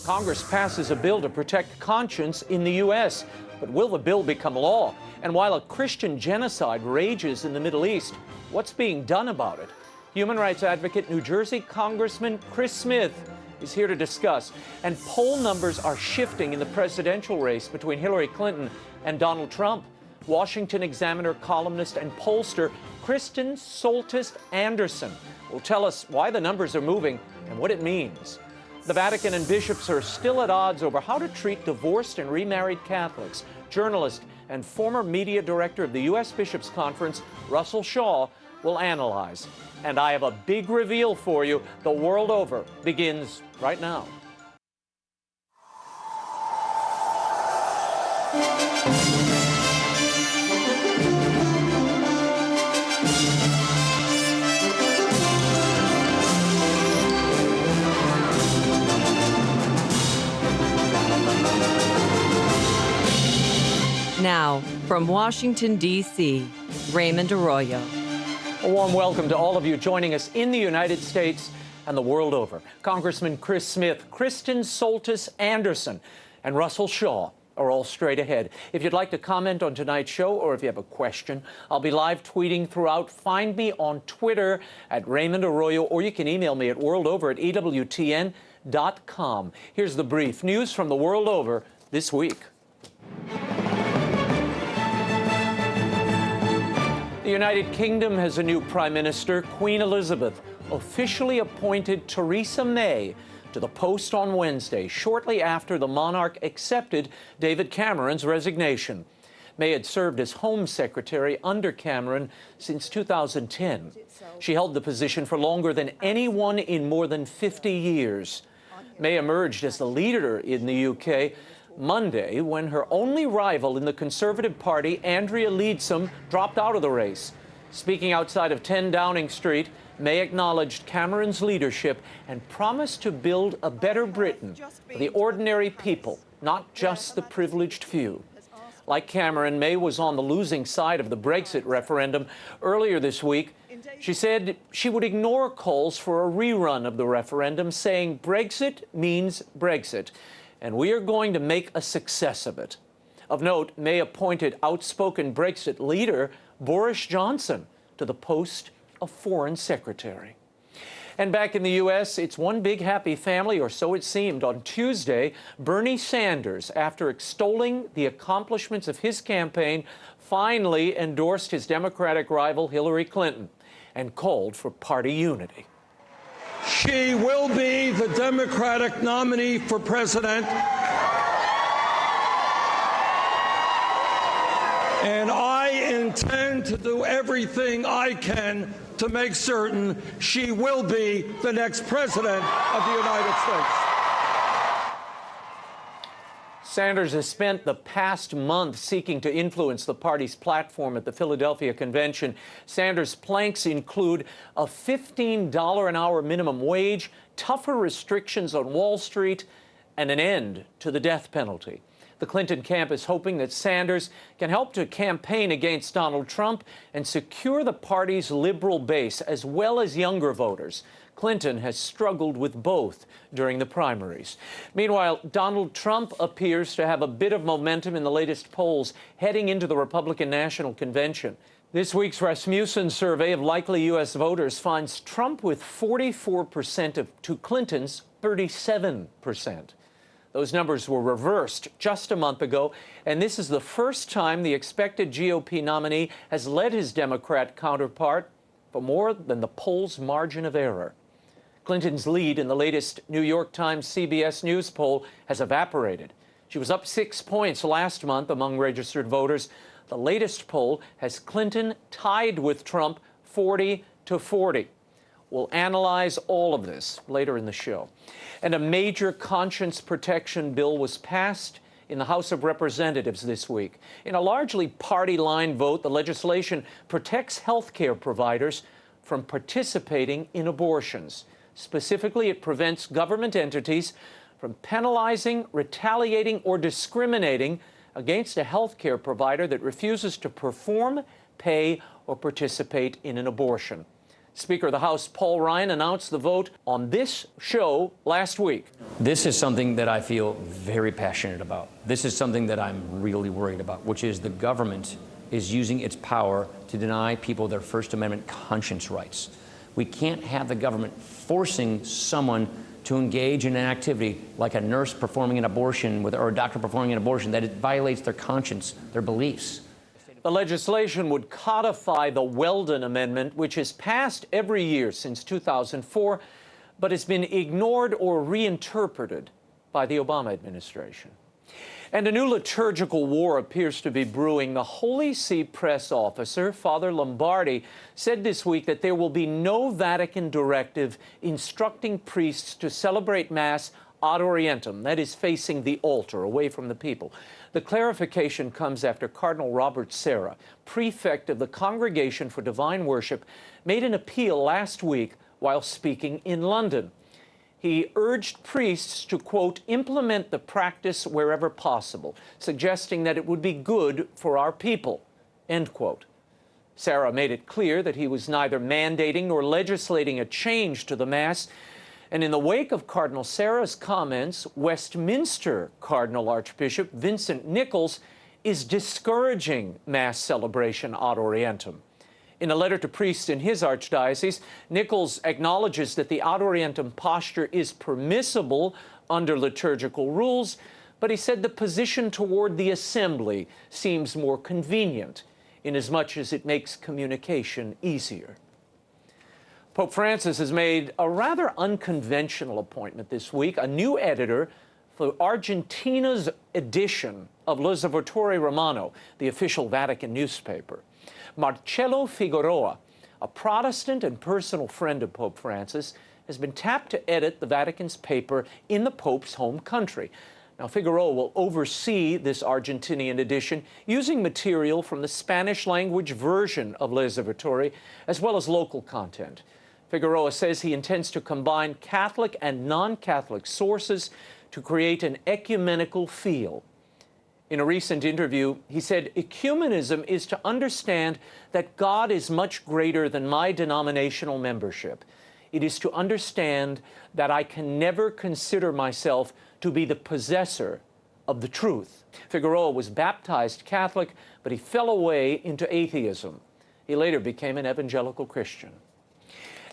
Congress passes a bill to protect conscience in the U.S., but will the bill become law? And while a Christian genocide rages in the Middle East, what's being done about it? Human rights advocate, New Jersey Congressman Chris Smith is here to discuss. And poll numbers are shifting in the presidential race between Hillary Clinton and Donald Trump. Washington Examiner columnist and pollster KRISTEN Soltis Anderson will tell us why the numbers are moving and what it means. The Vatican and bishops are still at odds over how to treat divorced and remarried Catholics. Journalist and former media director of the U.S. Bishops' Conference, Russell Shaw, will analyze. And I have a big reveal for you. The world over begins right now. Now, from Washington, D.C., Raymond Arroyo. A warm welcome to all of you joining us in the United States and the world over. Congressman Chris Smith, KRISTEN Soltis Anderson, and Russell Shaw are all straight ahead. If you'd like to comment on tonight's show or if you have a question, I'll be live tweeting throughout. Find me on Twitter at Raymond Arroyo, or you can email me at worldover@ewtn.com. Here's the brief news from the world over this week. The United Kingdom has a new Prime Minister. Queen Elizabeth officially appointed Theresa May to the post on Wednesday, shortly after the monarch accepted David Cameron's resignation. May had served as Home Secretary under Cameron since 2010. She held the position for longer than anyone in more than 50 years. May emerged as the leader in the UK Monday when her only rival in the Conservative Party, Andrea Leadsom, dropped out of the race. Speaking outside of 10 Downing Street, May acknowledged Cameron's leadership and promised to build a better Britain for the ordinary people, not just the privileged few. Like Cameron, May was on the losing side of the Brexit referendum earlier this week. She said she would ignore calls for a rerun of the referendum, saying Brexit means Brexit, and we are going to make a success of it. Of note, May appointed outspoken Brexit leader Boris Johnson to the post of Foreign Secretary. And back in the U.S., it's one big happy family, or so it seemed. On Tuesday, Bernie Sanders, after extolling the accomplishments of his campaign, finally endorsed his Democratic rival Hillary Clinton and called for party unity. She will be the Democratic nominee for president, and I intend to do everything I can to make certain she will be the next president of the United States. Sanders has spent the past month seeking to influence the party's platform at the Philadelphia convention. Sanders' planks include a $15 an hour minimum wage, tougher restrictions on Wall Street, and an end to the death penalty. The Clinton camp is hoping that Sanders can help to campaign against Donald Trump and secure the party's liberal base as well as younger voters. Clinton has struggled with both during the primaries. Meanwhile, Donald Trump appears to have a bit of momentum in the latest polls heading into the Republican National Convention. This week's Rasmussen survey of likely U.S. voters finds Trump with 44% to Clinton's 37%. Those numbers were reversed just a month ago, and this is the first time the expected GOP nominee has led his Democrat counterpart for more than the poll's margin of error. Clinton's lead in the latest New York Times CBS News poll has evaporated. She was up 6 points last month among registered voters. The latest poll has Clinton tied with Trump 40-40. We'll analyze all of this later in the show. And a major conscience protection bill was passed in the House of Representatives this week. In a largely party-line vote, the legislation protects health care providers from participating in abortions. Specifically, it prevents government entities from penalizing, retaliating, or discriminating against a health care provider that refuses to perform, pay, or participate in an abortion. Speaker of the House Paul Ryan announced the vote on this show last week. This is something that I feel very passionate about. This is something that I'm really worried about, which is the government is using its power to deny people their First Amendment conscience rights. We can't have the government forcing someone to engage in an activity like a nurse performing an abortion or a doctor performing an abortion that it violates their conscience, their beliefs. The legislation would codify the Weldon Amendment, which has passed every year since 2004, but has been ignored or reinterpreted by the Obama administration. And a new liturgical war appears to be brewing. The Holy See press officer, Father Lombardi, said this week that there will be no Vatican directive instructing priests to celebrate Mass ad orientem, that is, facing the altar, away from the people. The clarification comes after Cardinal Robert Sarah, prefect of the Congregation for Divine Worship, made an appeal last week while speaking in London. He urged priests to, quote, implement the practice wherever possible, suggesting that it would be good for our people, end quote. Sarah made it clear that he was neither mandating nor legislating a change to the Mass. And in the wake of Cardinal Sarah's comments, Westminster Cardinal Archbishop Vincent Nichols is discouraging Mass celebration ad orientem. In a letter to priests in his archdiocese, Nichols acknowledges that the ad orientem posture is permissible under liturgical rules, but he said the position toward the assembly seems more convenient, inasmuch as it makes communication easier. Pope Francis has made a rather unconventional appointment this week, a new editor for Argentina's edition of L'Osservatore Romano, the official Vatican newspaper. Marcello Figueroa, a Protestant and personal friend of Pope Francis, has been tapped to edit the Vatican's paper in the Pope's home country. Now, Figueroa will oversee this Argentinian edition using material from the Spanish-language version of L'Osservatore, as well as local content. Figueroa says he intends to combine Catholic and non-Catholic sources to create an ecumenical feel. In a recent interview, he said, ecumenism is to understand that God is much greater than my denominational membership. It is to understand that I can never consider myself to be the possessor of the truth. Figueroa was baptized Catholic, but he fell away into atheism. He later became an evangelical Christian.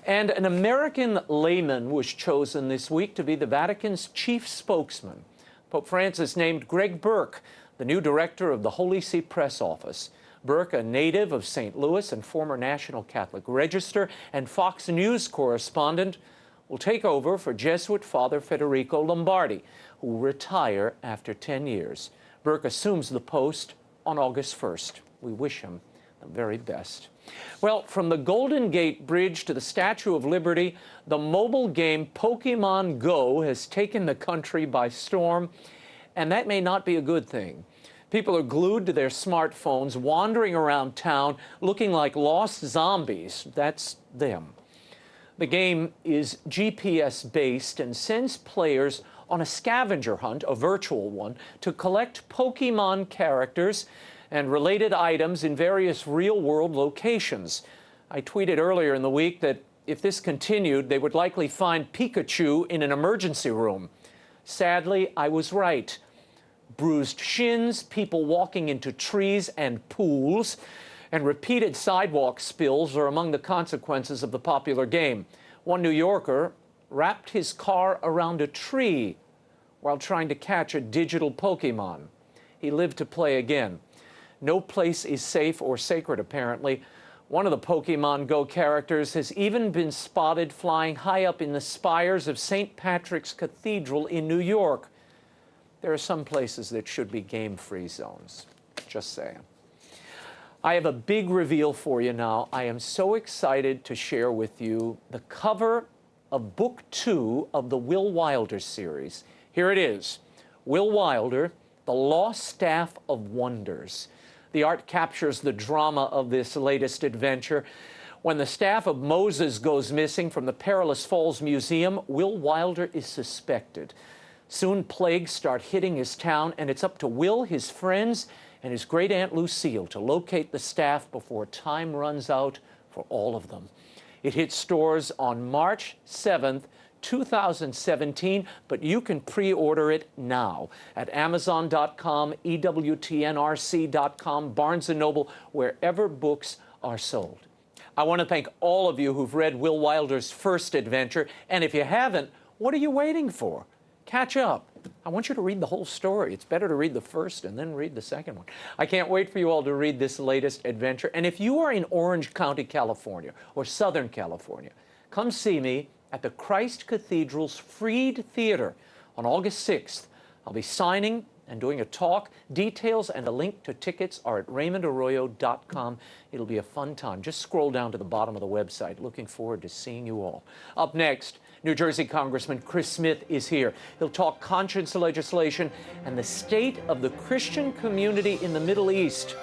And an American layman was chosen this week to be the Vatican's chief spokesman. Pope Francis named Greg Burke the new director of the Holy See press office. Burke, a native of St. Louis and former National Catholic Register and Fox News correspondent, will take over for Jesuit Father Federico Lombardi, who will retire after 10 years. Burke assumes the post on August 1st. We wish him the very best. Well, from the Golden Gate Bridge to the Statue of Liberty, the mobile game Pokemon Go has taken the country by storm, and that may not be a good thing. People are glued to their smartphones, wandering around town, looking like lost zombies. That's them. The game is GPS-based and sends players on a scavenger hunt, a virtual one, to collect Pokemon characters and related items in various real-world locations. I tweeted earlier in the week that if this continued, they would likely find Pikachu in an emergency room. Sadly, I was right. Bruised shins, people walking into trees and pools, and repeated sidewalk spills are among the consequences of the popular game. One New Yorker wrapped his car around a tree while trying to catch a digital Pokemon. He lived to play again. No place is safe or sacred, apparently. One of the Pokemon Go characters has even been spotted flying high up in the spires of St. Patrick's Cathedral in New York. There are some places that should be game-free zones. Just saying. I have a big reveal for you now. I am so excited to share with you the cover of Book 2 of the Will Wilder series. Here it is. Will Wilder, The Lost Staff of Wonders. The art captures the drama of this latest adventure. When the staff of Moses goes missing from the Perilous Falls Museum, Will Wilder is suspected. Soon plagues start hitting his town, and it's up to Will, his friends, and his great-aunt Lucille to locate the staff before time runs out for all of them. It hits stores on March 7th, 2017, but you can pre-order it now at Amazon.com, EWTNRC.com, Barnes & Noble, wherever books are sold. I want to thank all of you who've read Will Wilder's first adventure, and if you haven't, what are you waiting for? Catch up. I want you to read the whole story. It's better to read the first and then read the second one. I can't wait for you all to read this latest adventure. And if you are in Orange County, California, or Southern California, come see me at the Christ Cathedral's Freed Theater on August 6th. I'll be signing and doing a talk. Details and a link to tickets are at RaymondArroyo.com. It'll be a fun time. Just scroll down to the bottom of the website. Looking forward to seeing you all. Up next, New Jersey Congressman Chris Smith is here. He'll talk conscience legislation and the state of the Christian community in the Middle East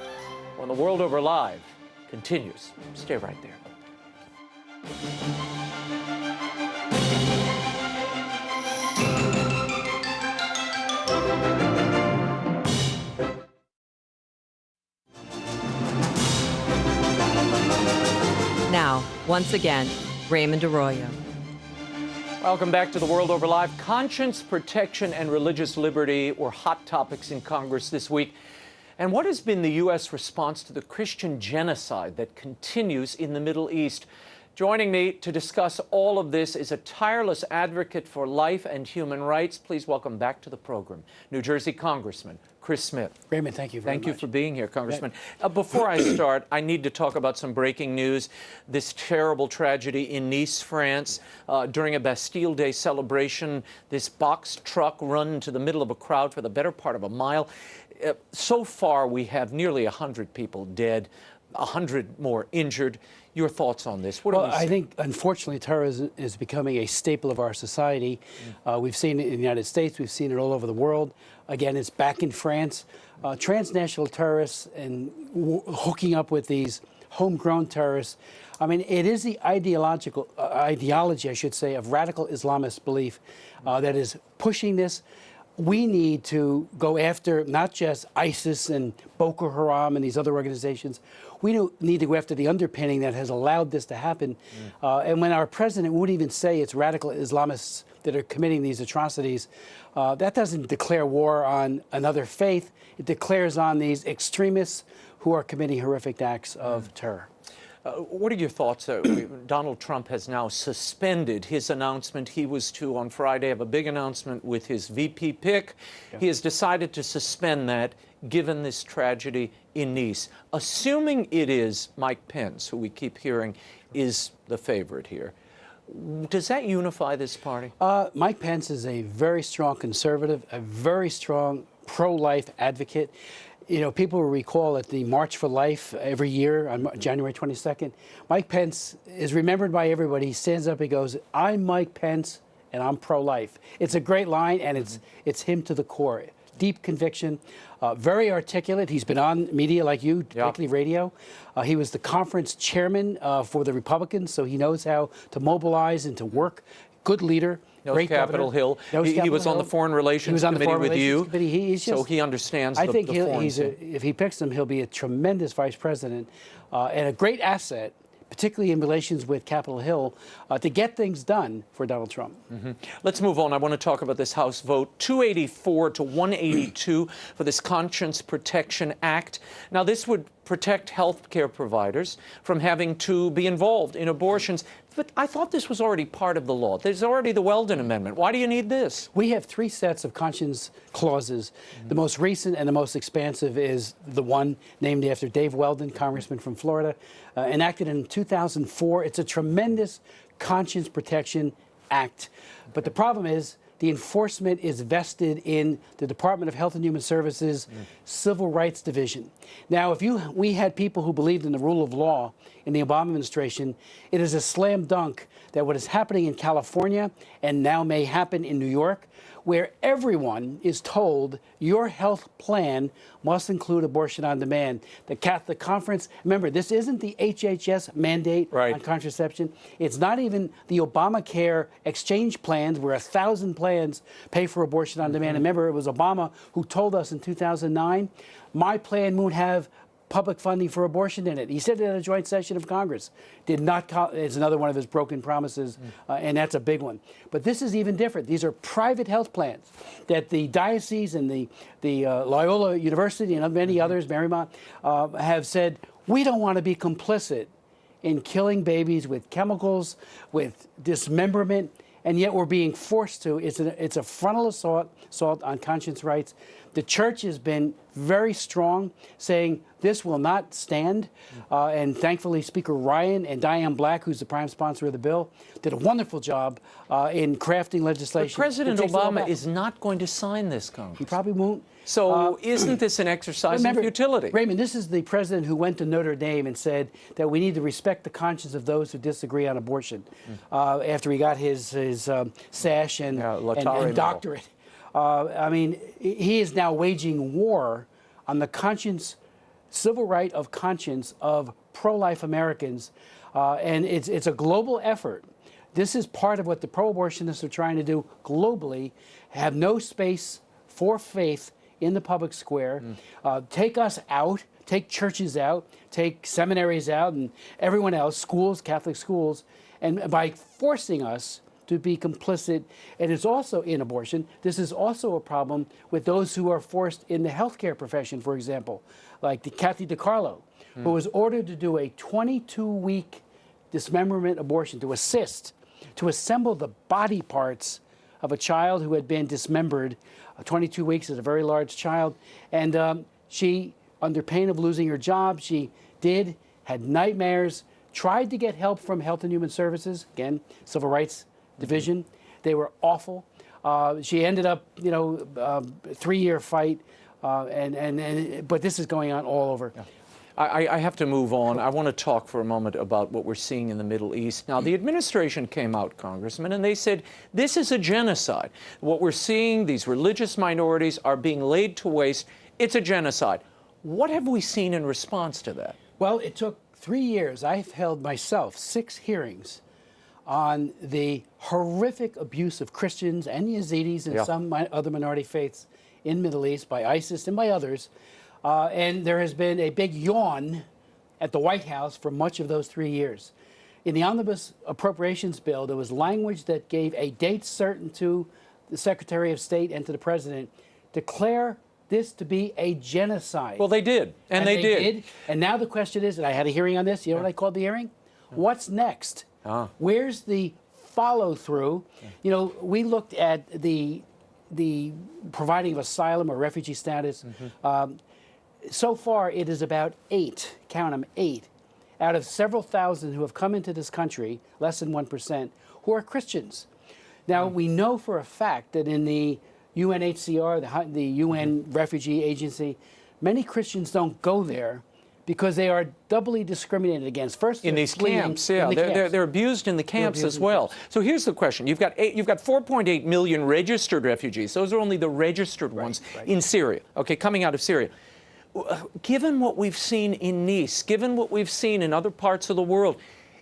when The World Over Live continues. Stay right there. Now, once again, Raymond Arroyo. Welcome back to The World Over Live. Conscience, protection, and religious liberty were hot topics in Congress this week. And what has been the U.S. response to the Christian genocide that continues in the Middle East? Joining me to discuss all of this is a tireless advocate for life and human rights. Please welcome back to the program, New Jersey Congressman Chris Smith. Raymond, thank you very much. Thank you for being here, Congressman. Before I start, I need to talk about some breaking news. This terrible tragedy in Nice, France. During a Bastille Day celebration, this box truck run into the middle of a crowd for the better part of a mile. So far, we have nearly 100 people dead, 100 more injured. Your thoughts on this? What I think, unfortunately, terrorism is becoming a staple of our society. We've seen it in the United States. We've seen it all over the world. Again, it's back in France. Transnational terrorists and hooking up with these homegrown terrorists. I mean, it is the ideology, I should say, of radical Islamist belief that is pushing this. We need to go after not just ISIS and Boko Haram and these other organizations. We need to go after the underpinning that has allowed this to happen. And when our president wouldn't even say it's radical Islamists that are committing these atrocities, that doesn't declare war on another faith. It declares on these extremists who are committing horrific acts of terror. What are your thoughts? Donald Trump has now suspended his announcement. He was to, on Friday, have a big announcement with his VP pick. Yeah. He has decided to suspend that, given this tragedy in Nice. Assuming it is Mike Pence, who we keep hearing is the favorite here, does that unify this party? Mike Pence is a very strong conservative, a very strong pro-life advocate. You know, people will recall at the March for Life every year on January 22nd, Mike Pence is remembered by everybody. He stands up, he goes, "I'm Mike Pence and I'm pro-life." It's a great line, and it's him to the core. Deep conviction, very articulate. He's been on media like you, particularly radio. He was the conference chairman for the Republicans, so he knows how to mobilize and to work. Good leader. Knows Capitol Hill. He was on the Foreign Relations Committee with you, so he understands the foreign thing. If he picks him, he'll be a tremendous vice president and a great asset, particularly in relations with Capitol Hill, to get things done for Donald Trump. Let's move on. I want to talk about this House vote, 284 to 182 for this Conscience Protection Act. Now, this would protect health care providers from having to be involved in abortions. But I thought this was already part of the law. There's already the Weldon Amendment. Why do you need this? We have 3 sets of conscience clauses. The most recent and the most expansive is the one named after Dave Weldon, Congressman from Florida, enacted in 2004. It's a tremendous conscience protection act. But the problem is the enforcement is vested in the Department of Health and Human Services Civil Rights Division. Now, if we had people who believed in the rule of law in the Obama administration, it is a slam dunk that what is happening in California and now may happen in New York, where everyone is told your health plan must include abortion on demand. The Catholic Conference, remember, this isn't the HHS mandate on contraception. It's not even the Obamacare exchange plans where 1,000 plans pay for abortion on demand. Remember, it was Obama who told us in 2009, my plan won't have public funding for abortion in it. He said it at a joint session of Congress. Did not. It's another one of his broken promises, and that's a big one. But this is even different. These are private health plans that the diocese and the Loyola University and many others, Marymount, have said, we don't want to be complicit in killing babies with chemicals, with dismemberment, and yet we're being forced to. It's a frontal assault on conscience rights. The church has been very strong, saying this will not stand. And thankfully, Speaker Ryan and Diane Black, who's the prime sponsor of the bill, did a wonderful job in crafting legislation. But President Obama is not going to sign this, Congress. He probably won't. So isn't this an exercise in futility? Raymond, this is the president who went to Notre Dame and said that we need to respect the conscience of those who disagree on abortion after he got his sash and doctorate. I mean, he is now waging war on the conscience, civil right of conscience of pro-life Americans, and it's a global effort. This is part of what the pro-abortionists are trying to do globally, have no space for faith in the public square, take us out, take churches out, take seminaries out, and everyone else, schools, Catholic schools, and by forcing us to be complicit. And it's also in abortion. This is also a problem with those who are forced in the healthcare profession, for example, like the Kathy DiCarlo, who was ordered to do a 22-week dismemberment abortion to assemble the body parts of a child who had been dismembered. 22 weeks is a very large child. And she, under pain of losing her job, she had nightmares, tried to get help from Health and Human Services, again, Civil Rights Division. They were awful. She ended up, 3-year fight, but this is going on all over. Yeah. I have to move on. I want to talk for a moment about what we're seeing in the Middle East. Now, the administration came out, Congressman, and they said this is a genocide. What we're seeing, these religious minorities are being laid to waste. It's a genocide. What have we seen in response to that? Well, it took 3 years. I've held myself 6 hearings on the horrific abuse of Christians and Yazidis and some other minority faiths in the Middle East by ISIS and by others. And there has been a big yawn at the White House for much of those 3 years. In the Omnibus Appropriations Bill, there was language that gave a date certain to the Secretary of State and to the President, declare this to be a genocide. Well, they did, and they did. And now the question is, and I had a hearing on this, you know what I called the hearing? What's next? Where's the follow-through? You know, we looked at the providing of asylum or refugee status. So far, it is about 8, count them, 8, out of several thousand who have come into this country, less than 1%, who are Christians. Now, we know for a fact that in the UNHCR, the UN Refugee Agency, many Christians don't go there because they are doubly discriminated against. First, in these camps, they're abused in the camps as well. So here's the question: you've got 4.8 million registered refugees. Those are only the registered ones in Syria. Okay, coming out of Syria. Given what we've seen in Nice, given what we've seen in other parts of the world,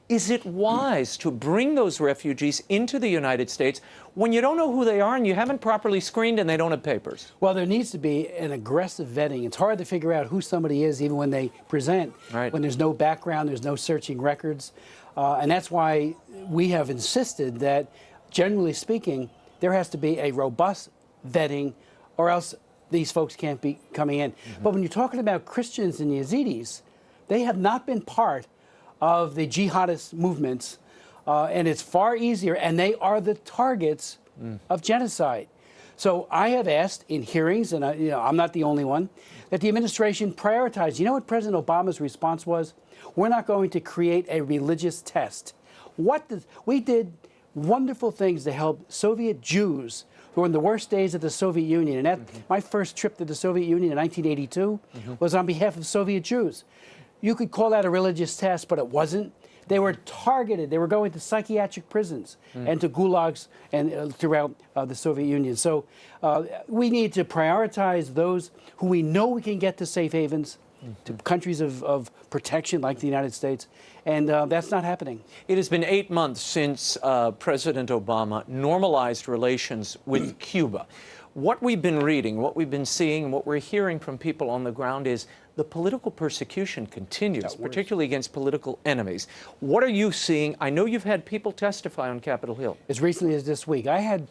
is it wise to bring those refugees into the United States when you don't know who they are and you haven't properly screened and they don't have papers? Well, there needs to be an aggressive vetting. It's hard to figure out who somebody is even when they present, when there's no background, there's no searching records. And that's why we have insisted that, generally speaking, there has to be a robust vetting or else these folks can't be coming in. But when you're talking about Christians and Yazidis, they have not been part of the jihadist movements, and it's far easier, and they are the targets of genocide. So I have asked in hearings, and I'm not the only one, that the administration prioritize. You know what President Obama's response was? We're not going to create a religious test. We did wonderful things to help Soviet Jews who were in the worst days of the Soviet Union. And my first trip to the Soviet Union in 1982 was on behalf of Soviet Jews. You could call that a religious test, but it wasn't. They were targeted. They were going to psychiatric prisons and to gulags and throughout the Soviet Union. So we need to prioritize those who we know we can get to safe havens, to countries of protection like the United States, and that's not happening. It has been 8 months since President Obama normalized relations with Cuba. What we've been reading, what we've been seeing, and what we're hearing from people on the ground is the political persecution continues, particularly against political enemies. What are you seeing? I know you've had people testify on Capitol Hill. As recently as this week, I had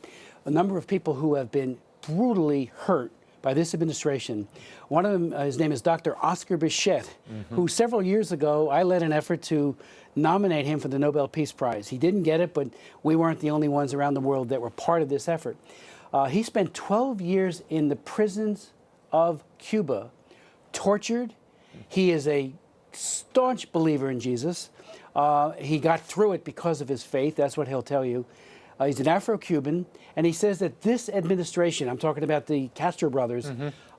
a number of people who have been brutally hurt by this administration. One of them, his name is Dr. Oscar Bichette, who several years ago, I led an effort to nominate him for the Nobel Peace Prize. He didn't get it, but we weren't the only ones around the world that were part of this effort. He spent 12 years in the prisons of Cuba, tortured. He is a staunch believer in Jesus. He got through it because of his faith. That's what he'll tell you. He's an Afro-Cuban, and he says that this administration, I'm talking about the Castro brothers,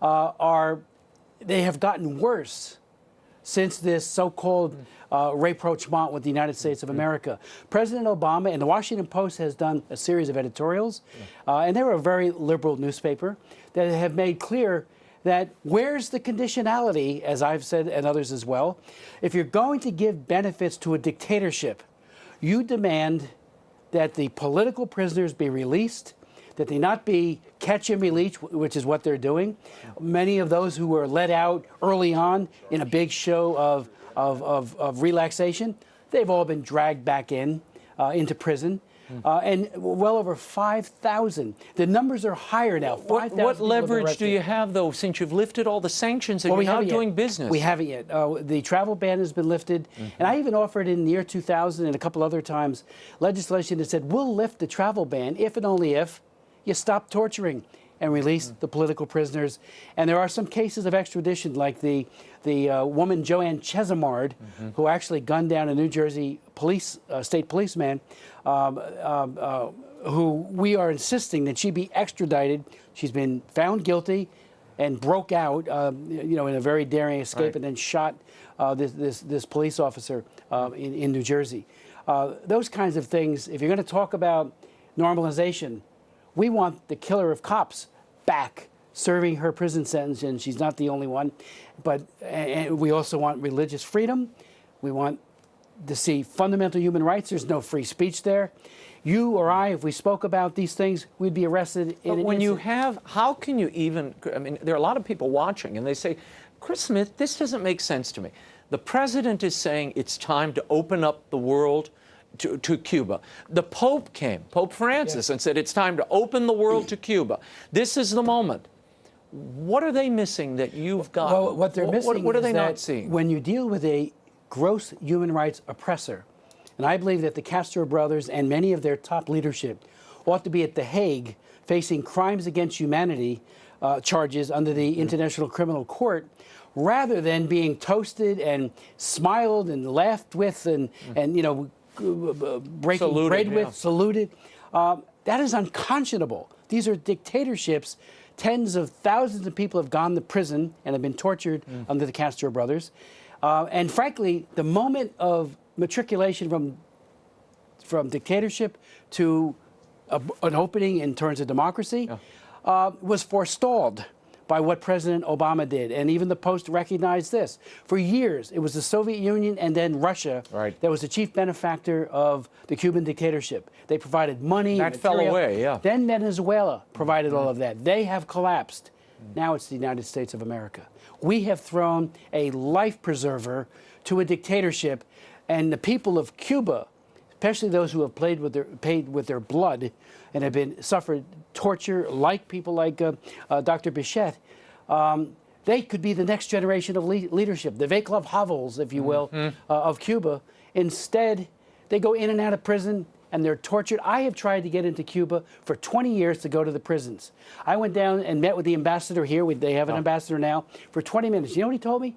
they have gotten worse since this so-called rapprochement with the United States of America. President Obama, and the Washington Post has done a series of editorials, and they're a very liberal newspaper, that have made clear that where's the conditionality, as I've said and others as well. If you're going to give benefits to a dictatorship, you demand that the political prisoners be released, that they not be catch and release, which is what they're doing. Many of those who were let out early on in a big show of relaxation, they've all been dragged back into prison. And well over 5,000. The numbers are higher now. What leverage do you have, though, since you've lifted all the sanctions and you're now doing business? We haven't yet. The travel ban has been lifted. And I even offered in the year 2000 and a couple other times legislation that said we'll lift the travel ban if and only if you stop torturing and release the political prisoners. And there are some cases of extradition, like the woman Joanne Chesimard, who actually gunned down a New Jersey state policeman, who we are insisting that she be extradited. She's been found guilty and broke out, in a very daring escape, and then shot this police officer in New Jersey. Those kinds of things. If you're going to talk about normalization, we want the killer of cops back, serving her prison sentence, and she's not the only one. But and we also want religious freedom. We want to see fundamental human rights. There's no free speech there. You or I, if we spoke about these things, we'd be arrested in an when instant. you have, how can you even, I mean, there are a lot of people watching, and they say, Chris Smith, this doesn't make sense to me. The president is saying it's time to open up the world to Cuba. The Pope came, Pope Francis, and said it's time to open the world to Cuba. This is the moment. What are they missing that you've got? Well, what they're missing what are is they that not seeing? when you deal with a gross human rights oppressor, and I believe that the Castro brothers and many of their top leadership ought to be at The Hague facing crimes against humanity charges under the International Criminal Court, rather than being toasted and smiled and laughed with and breaking Saluted, bread with, yeah. saluted. That is unconscionable. These are dictatorships. Tens of thousands of people have gone to prison and have been tortured under the Castro brothers. And frankly, the moment of matriculation from dictatorship to an opening in terms of democracy was forestalled by what President Obama did. And even the Post recognized this. For years, it was the Soviet Union and then Russia that was the chief benefactor of the Cuban dictatorship. They provided money, that material. fell away, yeah. Then Venezuela provided all of that. They have collapsed. Now it's the United States of America. We have thrown a life preserver to a dictatorship, and the people of Cuba, especially those who have paid with their blood and have suffered torture, like people like Dr. Bichette, they could be the next generation of leadership, the Václav Havels, if you will, of Cuba. Instead, they go in and out of prison, and they're tortured. I have tried to get into Cuba for 20 years to go to the prisons. I went down and met with the ambassador here. They have an ambassador now for 20 minutes. You know what he told me?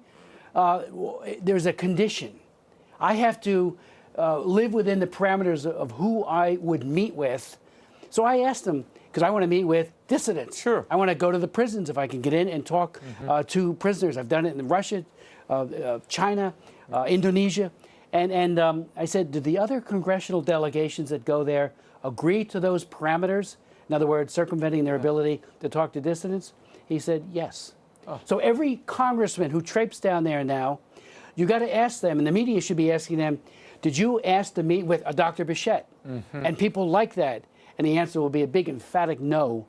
There's a condition. I have to live within the parameters of who I would meet with. So I asked him, because I want to meet with dissidents. Sure. I want to go to the prisons if I can get in and talk to prisoners. I've done it in Russia, China, Indonesia. And I said, do the other congressional delegations that go there agree to those parameters? In other words, circumventing their ability to talk to dissidents? He said, yes. So every congressman who traipses down there now, you got to ask them, and the media should be asking them, did you ask to meet with a Dr. Bichette? And people like that. And the answer will be a big emphatic no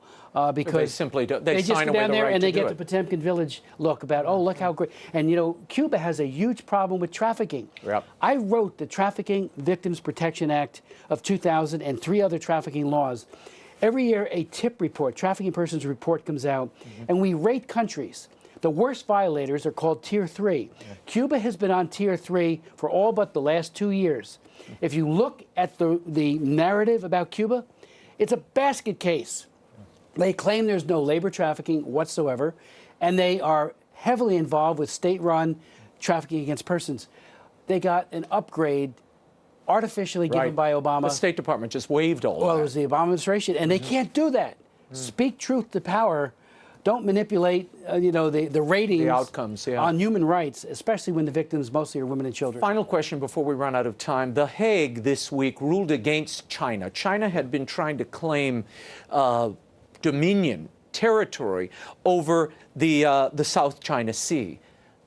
because they simply don't. They just sign go away down the there right and to they do get it. the Potemkin Village look about, oh, look how great. And, you know, Cuba has a huge problem with trafficking. Yep. I wrote the Trafficking Victims Protection Act of 2000 and 3 other trafficking laws. Every year, a TIP report, trafficking persons report, comes out, and we rate countries. The worst violators are called Tier 3. Cuba has been on Tier 3 for all but the last 2 years. If you look at the narrative about Cuba, it's a basket case. They claim there's no labor trafficking whatsoever, and they are heavily involved with state-run trafficking against persons. They got an upgrade artificially given by Obama. The State Department just waived all of Well, that. it was the Obama administration, and they can't do that. Speak truth to power. Don't manipulate, the ratings, The outcomes, yeah. on human rights, especially when the victims mostly are women and children. Final question before we run out of time. The Hague this week ruled against China. China had been trying to claim dominion, territory over the South China Sea.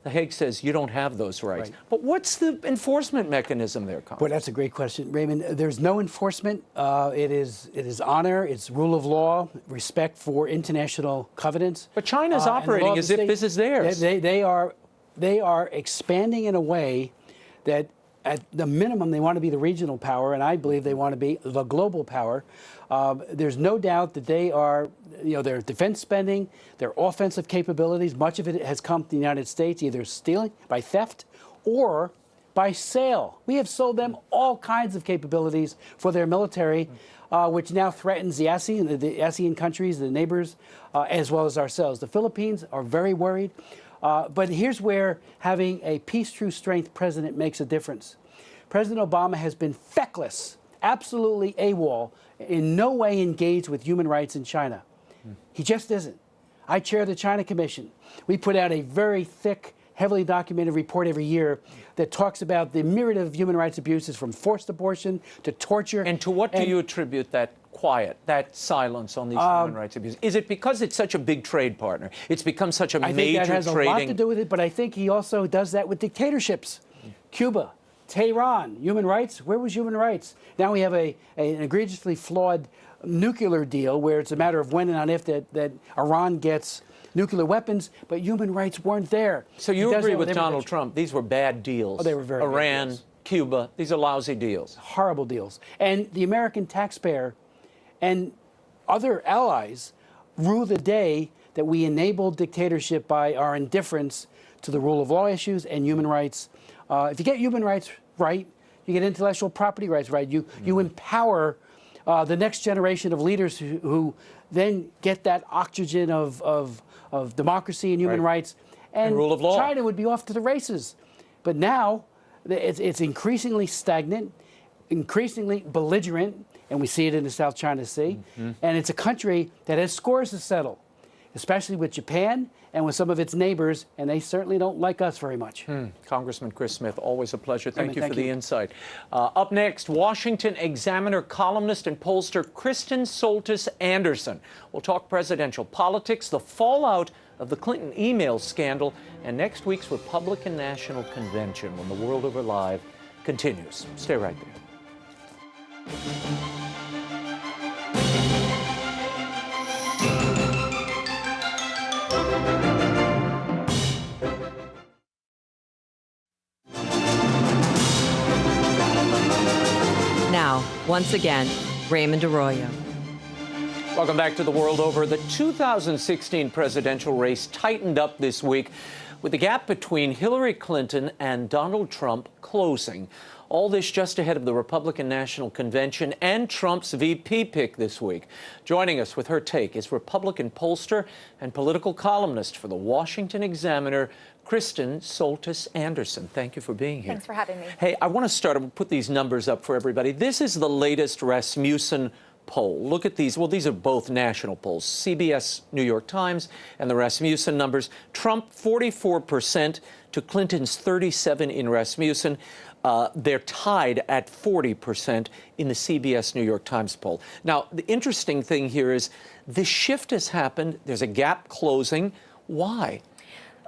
The Hague says you don't have those rights. Right. But what's the enforcement mechanism there, Congressman? Well, that's a great question, Raymond. There's no enforcement. It is honor, it's rule of law, respect for international covenants. But China's and the law operating of as the if state. this is theirs. They are expanding in a way that at the minimum they want to be the regional power, and I believe they want to be the global power. There's no doubt that they are, their defense spending, their offensive capabilities, much of it has come to the United States, either stealing by theft or by sale. We have sold them all kinds of capabilities for their military, which now threatens the ASEAN countries, the neighbors, as well as ourselves. The Philippines are very worried. But here's where having a peace, true strength president makes a difference. President Obama has been feckless, absolutely AWOL, in no way engaged with human rights in China. He just isn't. I chair the China Commission. We put out a very thick, heavily documented report every year that talks about the myriad of human rights abuses, from forced abortion to torture. And to what do you attribute that quiet, that silence on these human rights abuses? Is it because it's such a big trade partner? It's become such a major trading... I think that has a lot to do with it, but I think he also does that with dictatorships. Cuba, Tehran, human rights. Where was human rights? Now we have an egregiously flawed nuclear deal where it's a matter of when and not if that Iran gets nuclear weapons, but human rights weren't there. So you agree with Donald Trump? These were bad deals. Oh, they were very bad Iran, deals. Cuba, these are lousy deals. Horrible deals. And the American taxpayer and other allies rue the day that we enabled dictatorship by our indifference to the rule of law issues and human rights. If you get human rights right, you get intellectual property rights right. You empower the next generation of leaders who then get that oxygen of democracy and human rights. And rule of law. China would be off to the races. But now it's increasingly stagnant, increasingly belligerent, and we see it in the South China Sea. And it's a country that has scores to settle, especially with Japan and with some of its neighbors, and they certainly don't like us very much. Congressman Chris Smith, always a pleasure. Thank you for thank the you. insight. Up next, Washington Examiner columnist and pollster KRISTEN Soltis Anderson. We'll talk presidential politics, the fallout of the Clinton email scandal, and next week's Republican National Convention when The World Over Live continues. Stay right there. Now, once again, Raymond Arroyo. Welcome back to The World Over. The 2016 presidential race tightened up this week with the gap between Hillary Clinton and Donald Trump closing. All this just ahead of the Republican National Convention and Trump's VP pick this week. Joining us with her take is Republican pollster and political columnist for the Washington Examiner, KRISTEN Soltis Anderson. Thank you for being here. Thanks for having me. Hey, I want to start and put these numbers up for everybody. This is the latest Rasmussen poll. Look at these. Well, these are both national polls, CBS, New York Times, and the Rasmussen numbers. Trump, 44% to Clinton's 37% in Rasmussen. They're tied at 40% in the CBS New York Times poll. Now, the interesting thing here is the shift has happened. There's a gap closing. Why?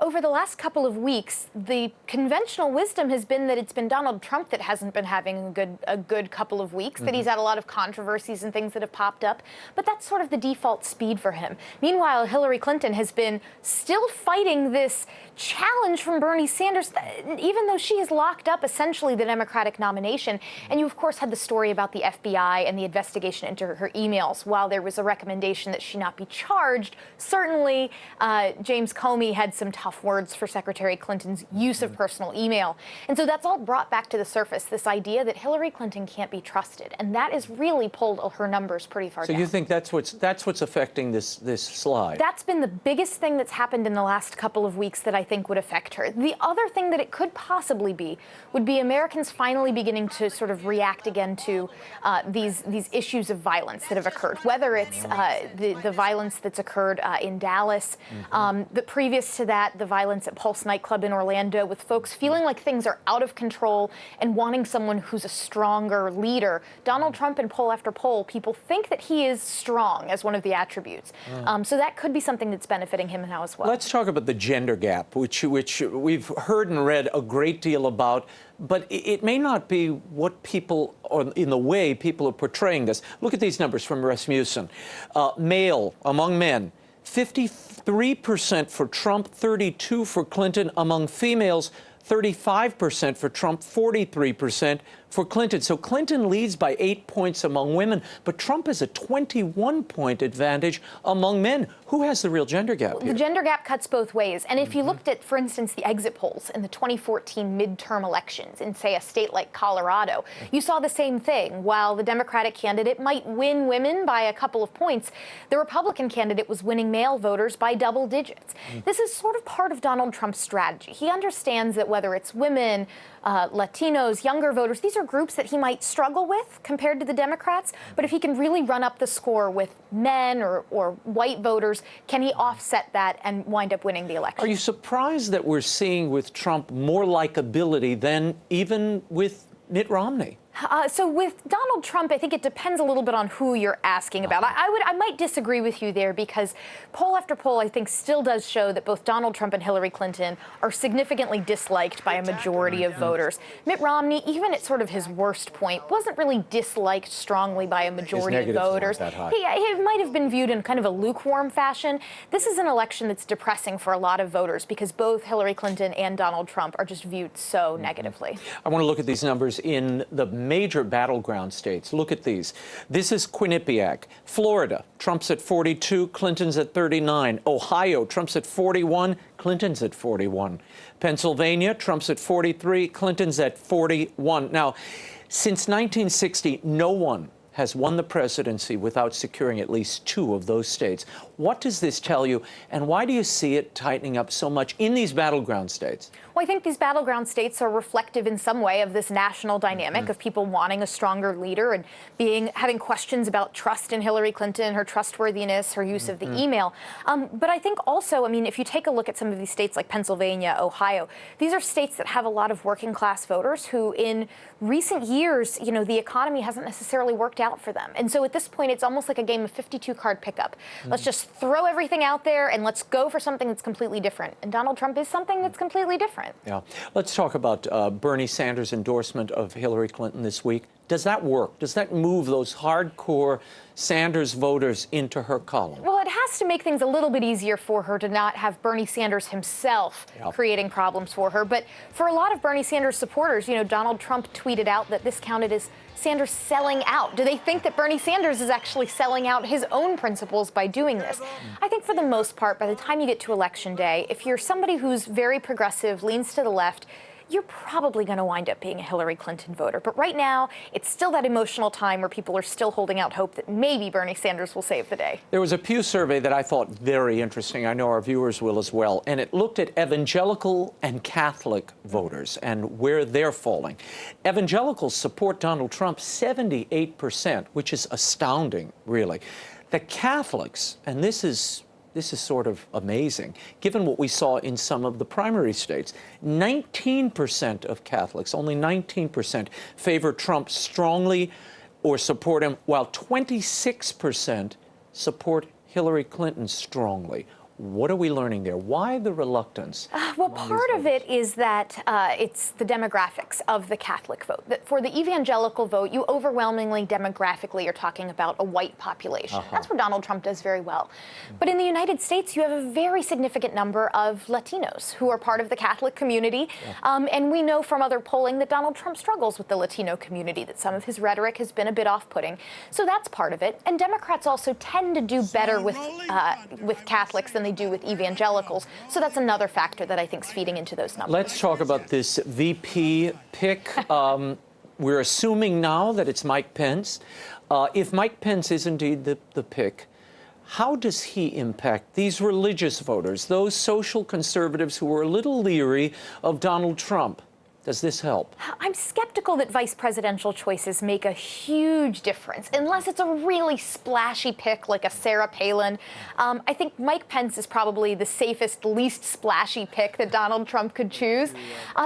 over the last couple of weeks, the conventional wisdom has been that it's been Donald Trump that hasn't been having a good couple of weeks, that he's had a lot of controversies and things that have popped up. But that's sort of the default speed for him. Meanwhile, Hillary Clinton has been still fighting this challenge from Bernie Sanders, even though she has locked up essentially the Democratic nomination. And you, of course, had the story about the FBI and the investigation into her emails. While there was a recommendation that she not be charged, certainly James Comey had some tough words for Secretary Clinton's use of personal email. And so that's all brought back to the surface, this idea that Hillary Clinton can't be trusted. And that has really pulled her numbers pretty far down. So you think that's what's affecting this slide? That's been the biggest thing that's happened in the last couple of weeks that I think would affect her. The other thing that it could possibly be would be Americans finally beginning to sort of react again to these issues of violence that have occurred, whether it's the violence that's occurred in Dallas, the previous to that, the violence at Pulse nightclub in Orlando, with folks feeling like things are out of control and wanting someone who's a stronger leader. Donald Trump, in poll after poll, people think that he is strong as one of the attributes. So that could be something that's benefiting him now as well. Let's talk about the gender gap, which we've heard and read a great deal about, but it may not be what people, or in the way people are portraying this. Look at these numbers from Rasmussen. Male among men, 53% for Trump, 32% for Clinton. Among females, 35% for Trump, 43% for Clinton. So Clinton leads by 8 points among women, but Trump has a 21-point advantage among men. Who has the real gender gap here? The gender gap cuts both ways. And if you looked at, for instance, the exit polls in the 2014 midterm elections in, say, a state like Colorado, you saw the same thing. While the Democratic candidate might win women by a couple of points, the Republican candidate was winning male voters by double digits. This is sort of part of Donald Trump's strategy. He understands that whether it's women, Latinos, younger voters, these are groups that he might struggle with compared to the Democrats. But if he can really run up the score with men or white voters, can he offset that and wind up winning the election? Are you surprised that we're seeing with Trump more likability than even with Mitt Romney? So with Donald Trump, I think it depends a little bit on who you're asking about. I might disagree with you there, because poll after poll, I think, still does show that both Donald Trump and Hillary Clinton are significantly disliked by a majority of voters. Mitt Romney, even at sort of his worst point, wasn't really disliked strongly by a majority of voters. He might have been viewed in kind of a lukewarm fashion. This is an election that's depressing for a lot of voters, because both Hillary Clinton and Donald Trump are just viewed so negatively. I want to look at these numbers in the major battleground states. Look at these. This is Quinnipiac. Florida, Trump's at 42, Clinton's at 39. Ohio, Trump's at 41, Clinton's at 41. Pennsylvania, Trump's at 43, Clinton's at 41. Now, since 1960, no one has won the presidency without securing at least 2 of those states. What does this tell you, and why do you see it tightening up so much in these battleground states? Well, I think these battleground states are reflective in some way of this national dynamic of people wanting a stronger leader and having questions about trust in Hillary Clinton, her trustworthiness, her use of the email. But I think also, I mean, if you take a look at some of these states like Pennsylvania, Ohio, these are states that have a lot of working class voters who in recent years, you know, the economy hasn't necessarily worked out for them. And so at this point, it's almost like a game of 52-card pickup. Let's just throw everything out there and let's go for something that's completely different. And Donald Trump is something that's completely different. Yeah. Let's talk about Bernie Sanders' endorsement of Hillary Clinton this week. Does that work? Does that move those hardcore Sanders voters into her column? Well, it has to make things a little bit easier for her to not have Bernie Sanders himself creating problems for her. But for a lot of Bernie Sanders supporters, you know, Donald Trump tweeted out that this counted as Sanders selling out. Do they think that Bernie Sanders is actually selling out his own principles by doing this? I think for the most part, by the time you get to Election Day, if you're somebody who's very progressive, leans to the left, you're probably going to wind up being a Hillary Clinton voter. But right now, it's still that emotional time where people are still holding out hope that maybe Bernie Sanders will save the day. There was a Pew survey that I thought very interesting. I know our viewers will as well. And it looked at evangelical and Catholic voters and where they're falling. Evangelicals support Donald Trump 78%, which is astounding, really. The Catholics, and this is sort of amazing, given what we saw in some of the primary states. 19% of Catholics, only 19%, favor Trump strongly or support him, while 26% support Hillary Clinton strongly. What are we learning there? Why the reluctance? Well, part of it is that it's the demographics of the Catholic vote. That for the evangelical vote, you overwhelmingly demographically are talking about a white population. That's what Donald Trump does very well. But in the United States, you have a very significant number of Latinos who are part of the Catholic community. And we know from other polling that Donald Trump struggles with the Latino community, that some of his rhetoric has been a bit off-putting. So that's part of it. And Democrats also tend to do better with Catholics than they do with evangelicals. So that's another factor that I think is feeding into those numbers. Let's talk about this VP pick. We're assuming now that it's Mike Pence. If Mike Pence is indeed the pick, how does he impact these religious voters, those social conservatives who are a little leery of Donald Trump? Does this help? I'm skeptical that vice presidential choices make a huge difference, unless it's a really splashy pick like a Sarah Palin. I think Mike Pence is probably the safest, least splashy pick that Donald Trump could choose.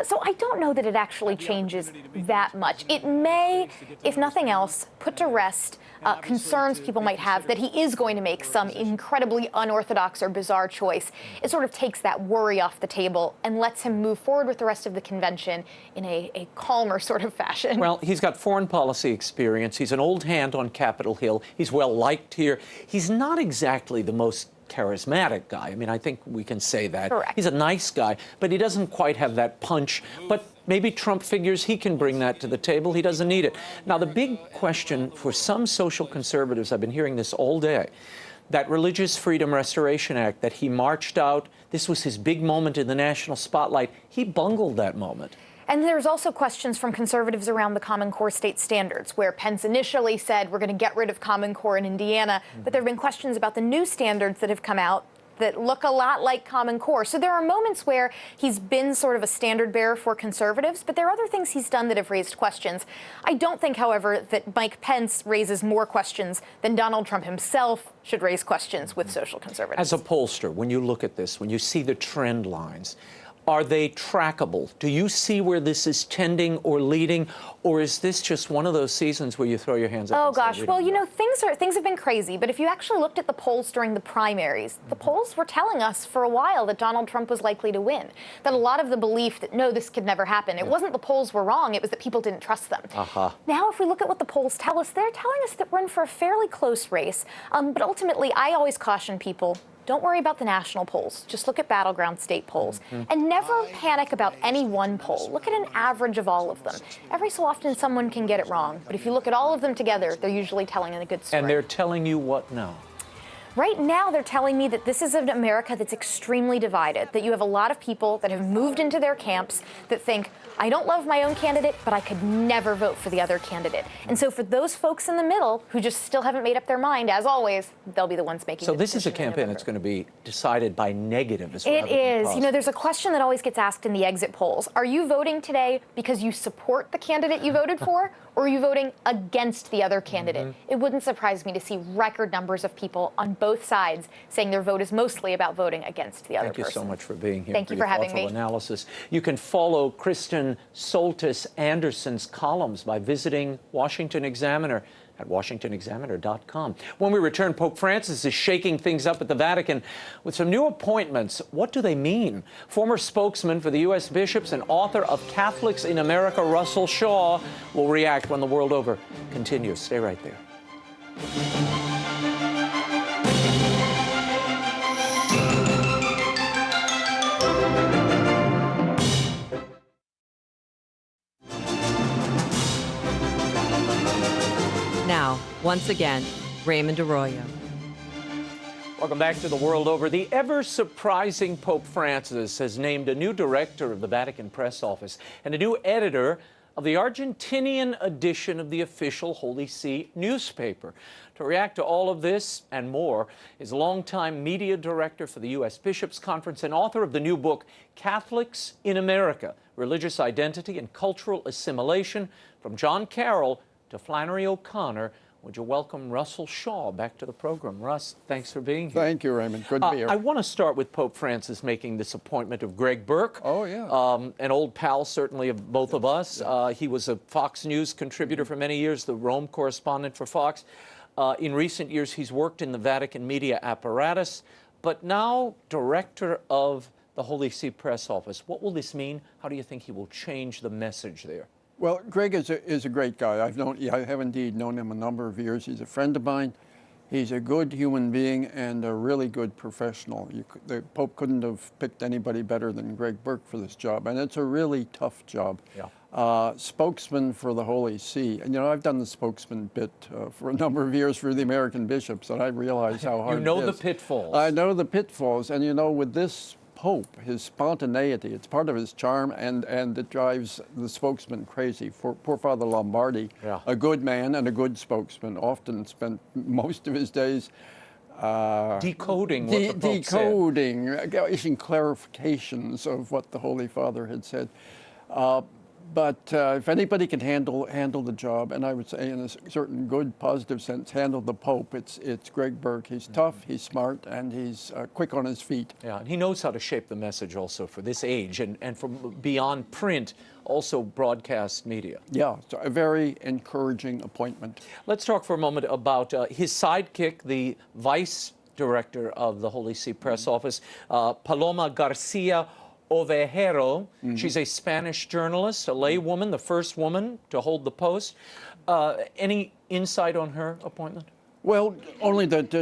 So I don't know that it actually changes that much. It may, if nothing else, put to rest concerns people might have that he is going to make some incredibly unorthodox or bizarre choice. It sort of takes that worry off the table and lets him move forward with the rest of the convention in a calmer sort of fashion. Well, he's got foreign policy experience. He's an old hand on Capitol Hill. He's well liked here. He's not exactly the most charismatic guy. I mean, I think we can say that. Correct. He's a nice guy, but he doesn't quite have that punch. But maybe Trump figures he can bring that to the table. He doesn't need it. Now, the big question for some social conservatives, I've been hearing this all day, that Religious Freedom Restoration Act that he marched out, this was his big moment in the national spotlight. He bungled that moment. And there's also questions from conservatives around the Common Core state standards, where Pence initially said we're going to get rid of Common Core in Indiana, but there have been questions about the new standards that have come out that look a lot like Common Core. So there are moments where he's been sort of a standard bearer for conservatives, but there are other things he's done that have raised questions. I don't think, however, that Mike Pence raises more questions than Donald Trump himself should raise questions with social conservatives. As a pollster, when you look at this, when you see the trend lines, are they trackable? Do you see where this is tending or leading, or is this just one of those seasons where you throw your hands up? Oh and say, gosh, well, you know, things have been crazy, but if you actually looked at the polls during the primaries, the polls were telling us for a while that Donald Trump was likely to win. That a lot of the belief that no, this could never happen. It wasn't the polls were wrong, it was that people didn't trust them. Now, if we look at what the polls tell us, they're telling us that we're in for a fairly close race. But ultimately, I always caution people, don't worry about the national polls. Just look at battleground state polls. And never panic about any one poll. Look at an average of all of them. Every so often, someone can get it wrong. But if you look at all of them together, they're usually telling a good story. And they're telling you what now? Right now, they're telling me that this is an America that's extremely divided, that you have a lot of people that have moved into their camps that think, I don't love my own candidate, but I could never vote for the other candidate. And so for those folks in the middle who just still haven't made up their mind, as always, they'll be the ones making the decision. So this is a campaign that's going to be decided by negative as well. It is. You know, there's a question that always gets asked in the exit polls. Are you voting today because you support the candidate you voted for, or are you voting against the other candidate? It wouldn't surprise me to see record numbers of people on both sides saying their vote is mostly about voting against the other person. Thank you so much for being here. Thank you for having me. Analysis. You can follow KRISTEN Soltis Anderson's columns by visiting Washington Examiner at WashingtonExaminer.com. When we return, Pope Francis is shaking things up at the Vatican with some new appointments. What do they mean? Former spokesman for the U.S. bishops and author of Catholics in America, Russell Shaw, will react when the world over continues. Stay right there. Now, once again, Raymond Arroyo. Welcome back to The World Over. The ever-surprising Pope Francis has named a new director of the Vatican Press Office and a new editor of the Argentinian edition of the official Holy See newspaper. To react to all of this and more is longtime media director for the U.S. Bishops' Conference and author of the new book, Catholics in America, Religious Identity and Cultural Assimilation, From John Carroll to Flannery O'Connor. Would you welcome Russell Shaw back to the program? Russ, thanks for being here. Thank you, Raymond. Good to be here. I want to start with Pope Francis making this appointment of Greg Burke. Oh, yeah. An old pal, certainly, of both of us. He was a Fox News contributor for many years, the Rome correspondent for Fox. In recent years, he's worked in the Vatican media apparatus. but now director of the Holy See Press Office. What will this mean? How do you think he will change the message there? Well, Greg is a great guy. I have indeed known him a number of years. He's a friend of mine. He's a good human being and a really good professional. The Pope couldn't have picked anybody better than Greg Burke for this job, and it's a really tough job. Yeah. Spokesman for the Holy See. And, you know, I've done the spokesman bit for a number of years for the American bishops, and I realize how hard it is. You know the pitfalls. I know the pitfalls, and you know, with this Pope, his spontaneity, it's part of his charm, and it drives the spokesman crazy. Poor Father Lombardi, Yeah. a good man and a good spokesman, often spent most of his days decoding what the Pope decoding, issuing clarifications of what the Holy Father had said. But if anybody can handle the job, and I would say in a certain good, positive sense, handle the Pope, it's Greg Burke. He's tough, he's smart, and he's quick on his feet. Yeah, and he knows how to shape the message also for this age and from beyond print, also broadcast media. Yeah, it's a very encouraging appointment. Let's talk for a moment about his sidekick, the vice director of the Holy See Press Office, Paloma Garcia Ovejero. She's a Spanish journalist, a lay woman, the first woman to hold the post. Any insight on her appointment? Well, only that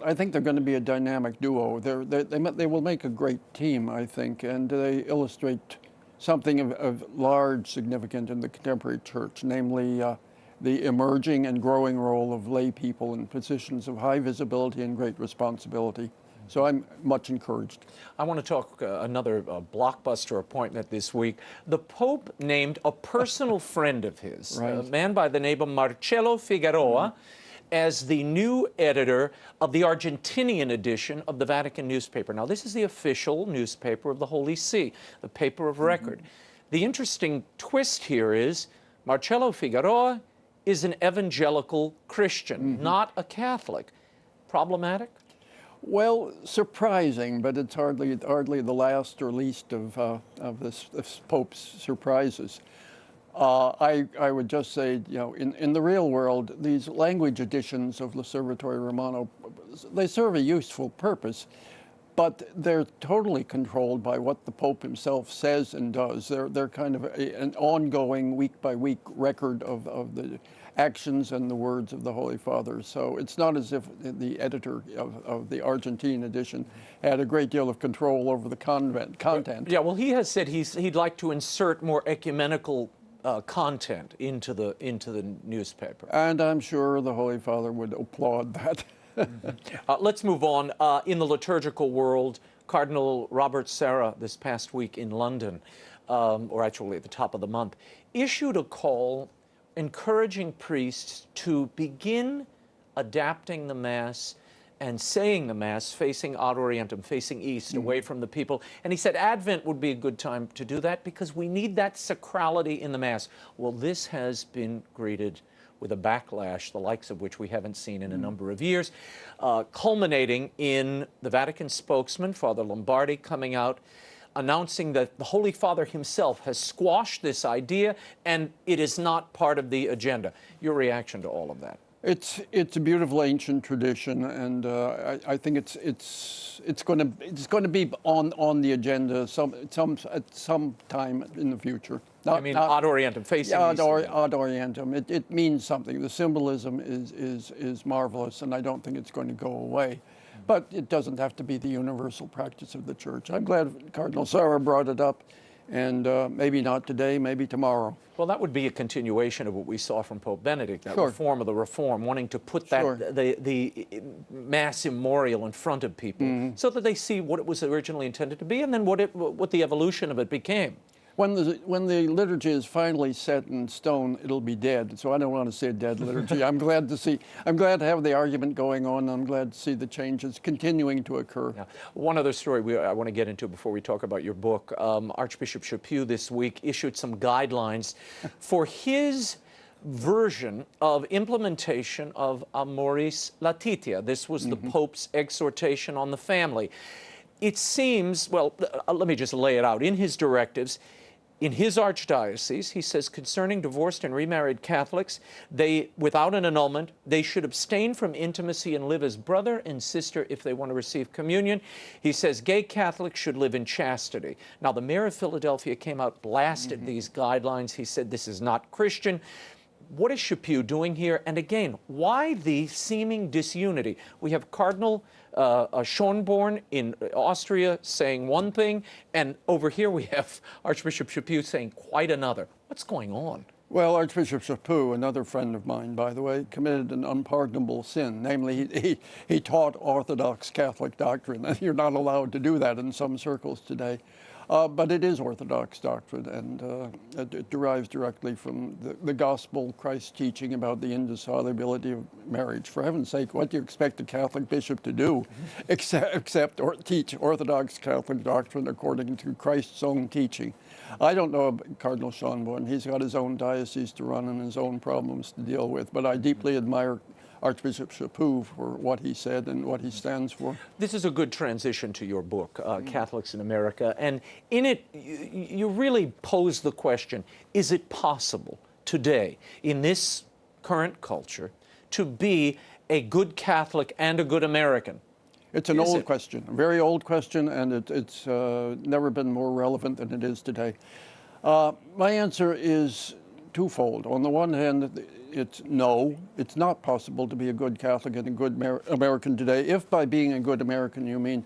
I think they're going to be a dynamic duo. They will make a great team, I think, and they illustrate something of large significance in the contemporary church, namely the emerging and growing role of lay people in positions of high visibility and great responsibility. So I'm much encouraged. I want to talk another blockbuster appointment this week. The Pope named a personal friend of his, a man by the name of Marcelo Figueroa, as the new editor of the Argentinian edition of the Vatican newspaper. Now, this is the official newspaper of the Holy See, the paper of record. The interesting twist here is Marcelo Figueroa is an evangelical Christian, not a Catholic. Problematic? Well, surprising, but it's hardly the last or least of this Pope's surprises. I would just say, you know, in the real world, these language editions of L'Osservatore Romano, they serve a useful purpose, but they're totally controlled by what the Pope himself says and does. They're kind of an ongoing, week-by-week record of the actions and the words of the Holy Father. So it's not as if the editor of the Argentine edition had a great deal of control over the content. Yeah, well, he has said he'd like to insert more ecumenical content into the newspaper. And I'm sure the Holy Father would applaud that. Let's move on. In the liturgical world, Cardinal Robert Sarah this past week in London, or actually at the top of the month, issued a call encouraging priests to begin adapting the Mass and saying the Mass facing ad orientem, facing east, away from the people. And he said Advent would be a good time to do that because we need that sacrality in the Mass. Well, this has been greeted with a backlash, the likes of which we haven't seen in a number of years, culminating in the Vatican spokesman, Father Lombardi, coming out announcing that the Holy Father himself has squashed this idea and it is not part of the agenda. Your reaction to all of that? It's a beautiful ancient tradition, and I think it's going to be on the agenda at some time in the future. Ad orientem, facing ad east. orientem. It means something. The symbolism is marvelous, and I don't think it's going to go away. But it doesn't have to be the universal practice of the Church. I'm glad Cardinal Sarah brought it up, and maybe not today, maybe tomorrow. Well, that would be a continuation of what we saw from Pope Benedict, that Sure. reform of the reform, wanting to put that Sure. the Mass memorial in front of people so that they see what it was originally intended to be and then what the evolution of it became. When the liturgy is finally set in stone, it'll be dead. So I don't want to see a dead liturgy. I'm glad to have the argument going on. I'm glad to see the changes continuing to occur. Yeah. One other story I want to get into before we talk about your book. Archbishop Chaput this week issued some guidelines for his version of implementation of Amoris Laetitia. This was the Pope's exhortation on the family. It seems, well, let me just lay it out. In his directives, in his archdiocese, he says, concerning divorced and remarried Catholics, they, without an annulment, they should abstain from intimacy and live as brother and sister if they want to receive communion. He says gay Catholics should live in chastity. Now, the mayor of Philadelphia came out, blasted these guidelines. He said this is not Christian. What is Chaput doing here? And again, why the seeming disunity? We have Cardinal Schönborn in Austria saying one thing, and over here we have Archbishop Chaput saying quite another. What's going on? Well, Archbishop Chaput, another friend of mine, by the way, committed an unpardonable sin. Namely, he taught Orthodox Catholic doctrine, and you're not allowed to do that in some circles today. But it is Orthodox doctrine, and it derives directly from the gospel, Christ's teaching about the indissolubility of marriage. For heaven's sake, what do you expect a Catholic bishop to do except or teach Orthodox Catholic doctrine according to Christ's own teaching? I don't know about Cardinal Schönborn. He's got his own diocese to run and his own problems to deal with, but I deeply admire Archbishop Chaput for what he said and what he stands for. This is a good transition to your book, Catholics in America. And in it, you really pose the question, is it possible today, in this current culture, to be a good Catholic and a good American? It's an old question, a very old question, and it's never been more relevant than it is today. My answer is twofold. On the one hand, it's no, it's not possible to be a good Catholic and a good American today, if by being a good American you mean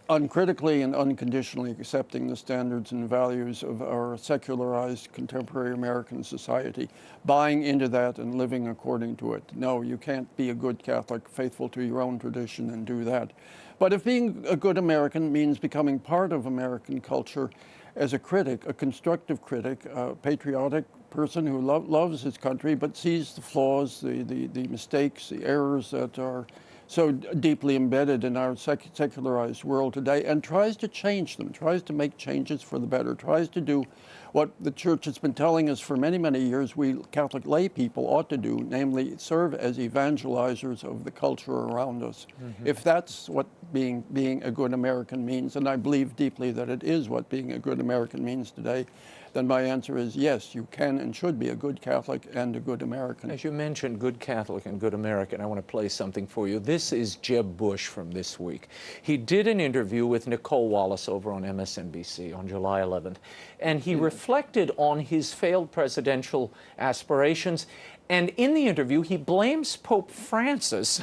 uncritically and unconditionally accepting the standards and values of our secularized contemporary American society, buying into that and living according to it. No, you can't be a good Catholic, faithful to your own tradition, and do that. But if being a good American means becoming part of American culture as a critic, a constructive critic, a patriotic person who loves his country but sees the flaws, the mistakes, the errors that are so deeply embedded in our secularized world today, and tries to change them, tries to make changes for the better, tries to do what the Church has been telling us for many, many years we Catholic lay people ought to do, namely serve as evangelizers of the culture around us. If that's what being a good American means, and I believe deeply that it is what being a good American means today, then my answer is yes, you can and should be a good Catholic and a good American. As you mentioned, good Catholic and good American, I want to play something for you. This is Jeb Bush from this week. He did an interview with Nicole Wallace over on MSNBC on July 11th, and he reflected on his failed presidential aspirations. And in the interview, he blames Pope Francis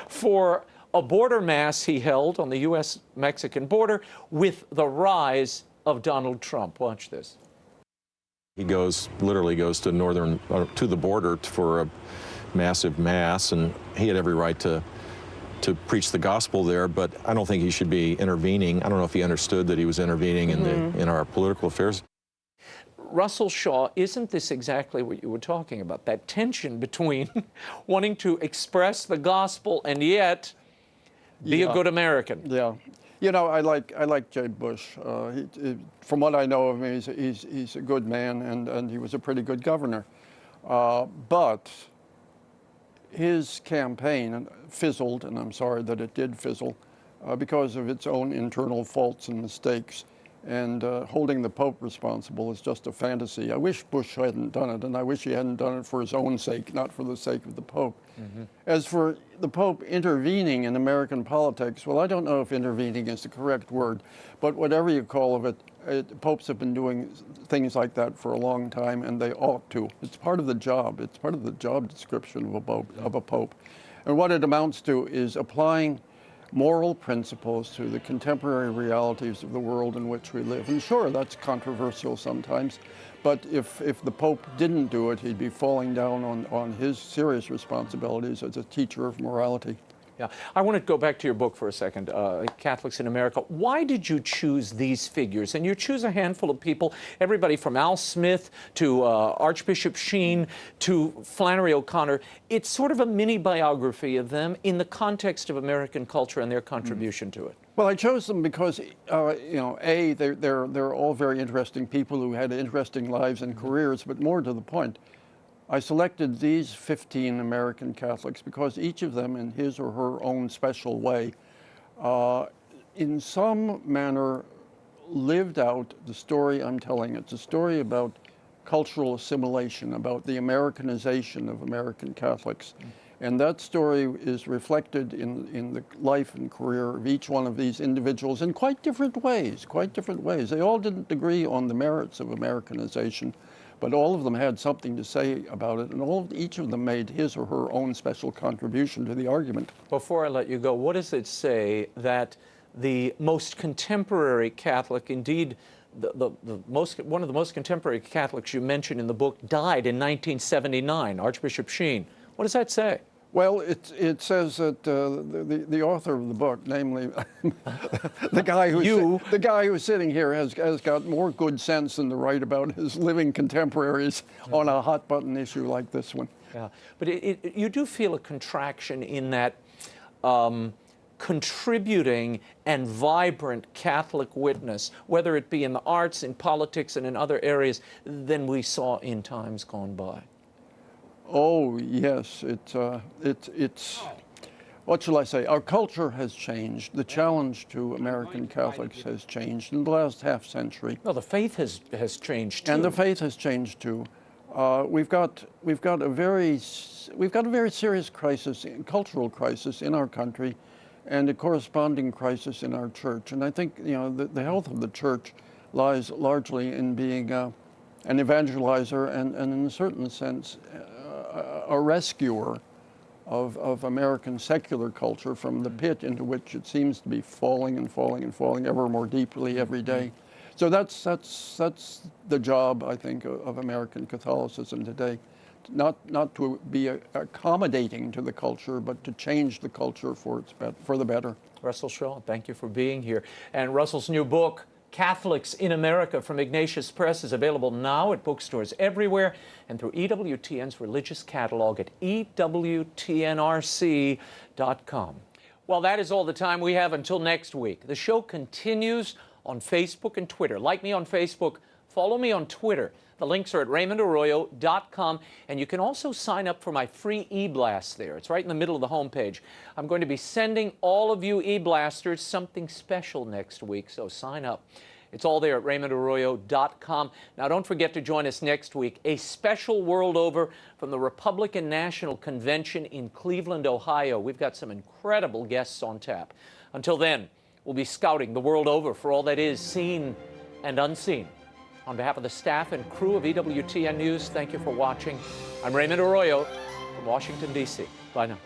for a border mass he held on the U.S.-Mexican border with the rise of Donald Trump. Watch this. He literally goes to to the border for a massive mass, and he had every right to preach the gospel there, but I don't think he should be intervening. I don't know if he understood that he was intervening in our political affairs. Russell Shaw, isn't this exactly what you were talking about? That tension between wanting to express the gospel and yet be a good American. Yeah. You know, I like Jeb Bush. From what I know of him, he's a good man, and he was a pretty good governor. But his campaign fizzled, and I'm sorry that it did fizzle, because of its own internal faults and mistakes. And holding the Pope responsible is just a fantasy. I wish Bush hadn't done it, and I wish he hadn't done it for his own sake, not for the sake of the Pope. As for the Pope intervening in American politics, well, I don't know if intervening is the correct word, but whatever you call it, popes have been doing things like that for a long time, and they ought to. It's part of the job. It's part of the job description of a pope. And what it amounts to is applying moral principles to the contemporary realities of the world in which we live. And sure, that's controversial sometimes, but if the Pope didn't do it, he'd be falling down on his serious responsibilities as a teacher of morality. Yeah, I want to go back to your book for a second, Catholics in America. Why did you choose these figures? And you choose a handful of people, everybody from Al Smith to Archbishop Sheen to Flannery O'Connor. It's sort of a mini biography of them in the context of American culture and their contribution to it. Well, I chose them because, you know, they're all very interesting people who had interesting lives and careers, but more to the point, I selected these 15 American Catholics because each of them, in his or her own special way, in some manner lived out the story I'm telling. It's a story about cultural assimilation, about the Americanization of American Catholics. And that story is reflected in the life and career of each one of these individuals in quite different ways, They all didn't agree on the merits of Americanization, but all of them had something to say about it, and each of them made his or her own special contribution to the argument. Before I let you go, what does it say that the most contemporary Catholic, indeed one of the most contemporary Catholics you mentioned in the book, died in 1979, Archbishop Sheen? What does that say? Well, it says that the author of the book, namely the guy who's sitting here, has got more good sense than to write about his living contemporaries on a hot button issue like this one. Yeah, but you do feel a contraction in that contributing and vibrant Catholic witness, whether it be in the arts, in politics, and in other areas, than we saw in times gone by. Oh, yes, it's, what shall I say? Our culture has changed. The challenge to American Catholics has changed in the last half century. No, the faith has changed too. And the faith has changed too. We've got a very serious crisis, cultural crisis in our country, and a corresponding crisis in our church. And I think, you know, the health of the church lies largely in being an evangelizer and in a certain sense, a rescuer of American secular culture from the pit into which it seems to be falling and falling and falling ever more deeply every day. So that's the job, I think, of American Catholicism today. Not to be accommodating to the culture, but to change the culture for the better. Russell Shaw, thank you for being here. And Russell's new book, Catholics in America, from Ignatius Press, is available now at bookstores everywhere and through EWTN's religious catalog at EWTNRC.com. Well, that is all the time we have until next week. The show continues on Facebook and Twitter. Like me on Facebook, follow me on Twitter. The links are at RaymondArroyo.com, and you can also sign up for my free e-blast there. It's right in the middle of the homepage. I'm going to be sending all of you e-blasters something special next week, so sign up. It's all there at RaymondArroyo.com. Now, don't forget to join us next week. A special world over from the Republican National Convention in Cleveland, Ohio. We've got some incredible guests on tap. Until then, we'll be scouting the world over for all that is seen and unseen. On behalf of the staff and crew of EWTN News, thank you for watching. I'm Raymond Arroyo from Washington, D.C. Bye now.